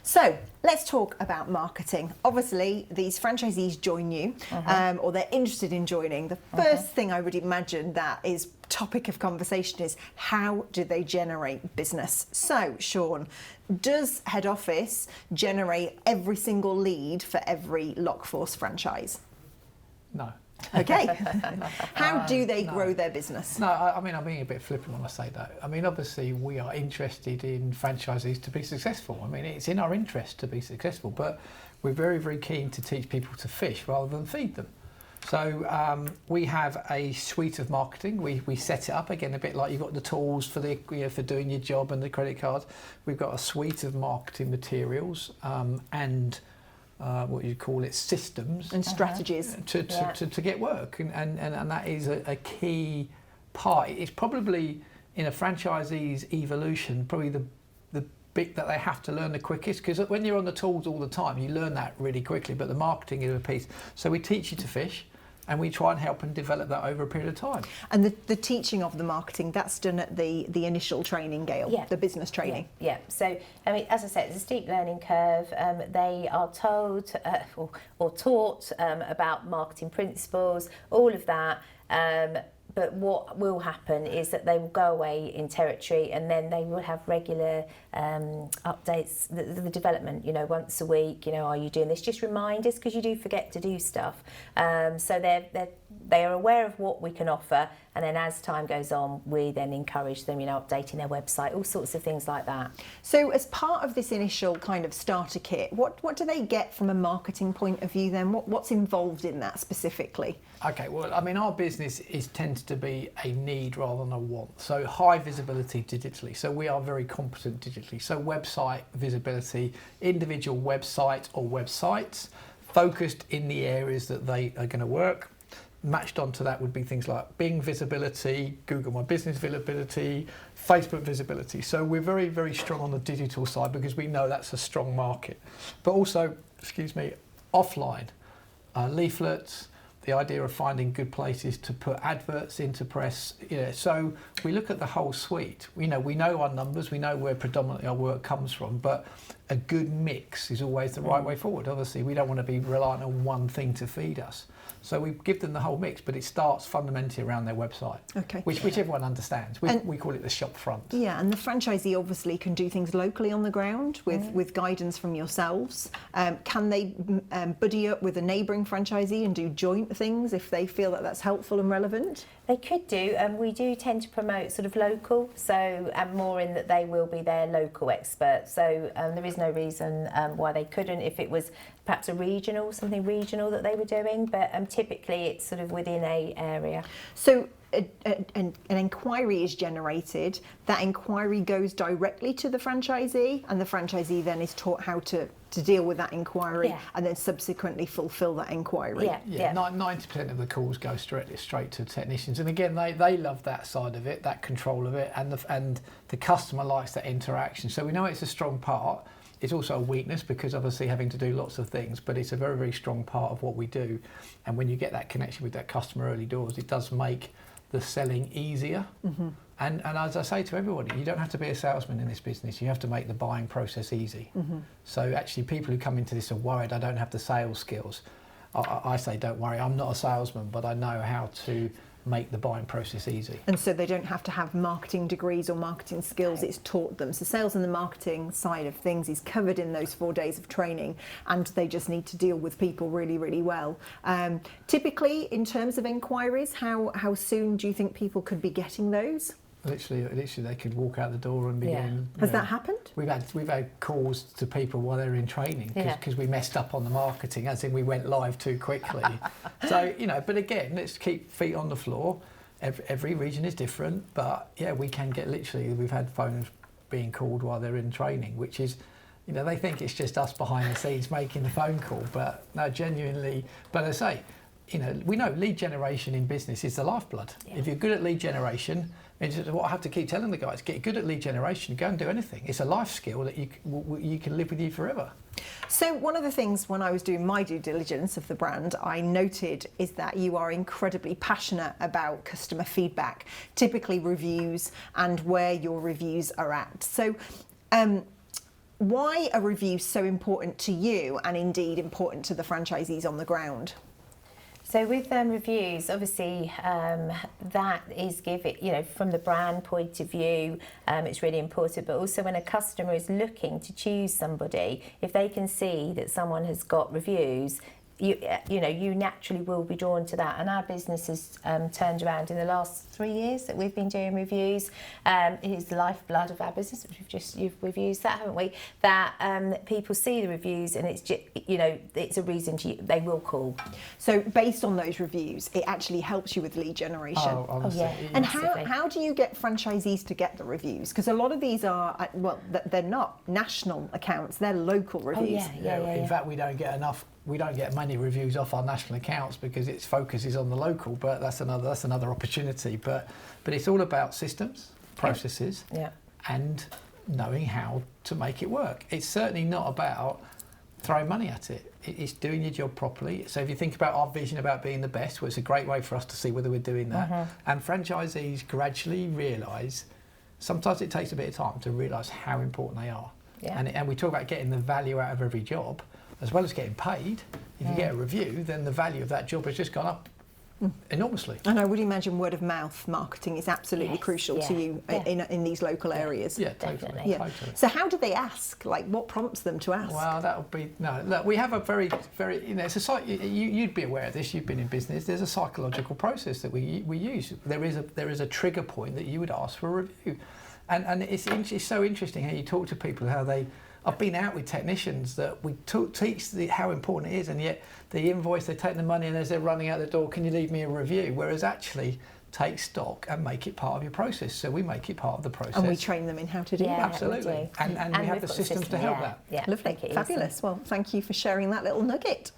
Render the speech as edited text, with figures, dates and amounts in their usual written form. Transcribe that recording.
So let's talk about marketing. Obviously, these franchisees join you, or they're interested in joining. The first thing I would imagine that is topic of conversation is, how do they generate business? So, Sean, does head office generate every single lead for every Lockforce franchise? No. Okay. How do they grow their business? No, I mean, I'm being a bit flippant when I say that. I mean, obviously, we are interested in franchisees to be successful. I mean, it's in our interest to be successful, but we're very, very keen to teach people to fish rather than feed them. So we have a suite of marketing. We set it up, again, a bit like you've got the tools for for doing your job and the credit cards. We've got a suite of marketing materials and what you call it, systems and strategies to get work, and that is a key part. It's probably, in a franchisee's evolution, probably the bit that they have to learn the quickest, because when you're on the tools all the time, you learn that really quickly, but the marketing is a piece. So we teach you to fish, and we try and help and develop that over a period of time. And the teaching of the marketing, that's done at the initial training, Gail, the business training. Yeah. So, I mean, as I said, it's a steep learning curve. They are told or taught about marketing principles, all of that. But what will happen is that they will go away in territory, and then they will have regular updates, the development, once a week, are you doing this? Just reminders, because you do forget to do stuff. So they are aware of what we can offer, and then as time goes on, we then encourage them, updating their website, all sorts of things like that. So as part of this initial kind of starter kit, what do they get from a marketing point of view then? What's involved in that specifically? Okay, well, I mean, our business tends to be a need rather than a want. So high visibility digitally. So we are very competent digitally. So website visibility, individual websites or websites, focused in the areas that they are going to work. Matched onto that would be things like Bing visibility, Google My Business visibility, Facebook visibility. So we're very, very strong on the digital side because we know that's a strong market. But also, offline, leaflets, the idea of finding good places to put adverts into press. So we look at the whole suite. We know our numbers, we know where predominantly our work comes from, but a good mix is always the right way forward. Obviously, we don't want to be reliant on one thing to feed us. So we give them the whole mix, but it starts fundamentally around their website, which everyone understands. We call it the shop front. Yeah, and the franchisee obviously can do things locally on the ground with guidance from yourselves. Can they buddy up with a neighbouring franchisee and do joint things if they feel that that's helpful and relevant? They could do, and we do tend to promote sort of local, so more in that they will be their local experts. So there is no reason why they couldn't if it was perhaps something regional that they were doing, but typically it's sort of within a area. So an inquiry is generated, that inquiry goes directly to the franchisee, and the franchisee then is taught how to deal with that inquiry and then subsequently fulfill that inquiry. 90% of the calls go straight to technicians, and again they love that side of it, that control of it, and the customer likes that interaction. So we know it's a strong part. It's also a weakness because obviously having to do lots of things, but it's a very, very strong part of what we do. And when you get that connection with that customer early doors, it does make the selling easier. And as I say to everybody, you don't have to be a salesman in this business. You have to make the buying process easy. So actually people who come into this are worried, I don't have the sales skills. I say, don't worry, I'm not a salesman, but I know how to make the buying process easy. And so they don't have to have marketing degrees or marketing skills, it's taught them. So sales and the marketing side of things is covered in those 4 days of training, and they just need to deal with people really, really well. Typically, in terms of inquiries, how soon do you think people could be getting those? Literally, they could walk out the door and begin. Has that happened? We've had calls to people while they're in training because we messed up on the marketing, as in we went live too quickly. So but again, let's keep feet on the floor. Every region is different, but we can get we've had phones being called while they're in training, which is, they think it's just us behind the scenes making the phone call, but no, genuinely. But as I say, we know lead generation in business is the lifeblood. If you're good at lead generation, it's what I have to keep telling the guys, get good at lead generation, go and do anything. It's a life skill that you can live with you forever. So one of the things when I was doing my due diligence of the brand, I noted is that you are incredibly passionate about customer feedback, typically reviews and where your reviews are at. So why are reviews so important to you and indeed important to the franchisees on the ground? So with reviews, obviously that is from the brand point of view, it's really important. But also when a customer is looking to choose somebody, if they can see that someone has got reviews, you naturally will be drawn to that. And our business has turned around in the last 3 years that we've been doing reviews. It is the lifeblood of our business, which we've used that, haven't we? That people see the reviews, and it's a reason they will call. So based on those reviews, it actually helps you with lead generation. Oh, honestly. yeah. And how do you get franchisees to get the reviews? Because a lot of these are, they're not national accounts, they're local reviews. In fact, we don't get many reviews off our national accounts because its focus is on the local, but that's another opportunity. But it's all about systems, processes, and knowing how to make it work. It's certainly not about throwing money at it. It's doing your job properly. So if you think about our vision about being the best, well, it's a great way for us to see whether we're doing that. And franchisees gradually realise, sometimes it takes a bit of time to realise how important they are. And we talk about getting the value out of every job, as well as getting paid. If you get a review, then the value of that job has just gone up enormously. And I would imagine word of mouth marketing is absolutely crucial to you in these local areas. Yeah, totally. Yeah. So how do they ask? Like, what prompts them to ask? Well, that would be look. We have a very, it's a you'd be aware of this. You've been in business. There's a psychological process that we use. There is a trigger point that you would ask for a review, and it's so interesting how you talk to people how they. I've been out with technicians that we teach how important it is, and yet the invoice, they take the money, and as they're running out the door, can you leave me a review? Whereas actually, take stock and make it part of your process. So we make it part of the process. And we train them in how to do that. Absolutely. And we have the systems to help that. Lovely. Fabulous. Well, thank you for sharing that little nugget.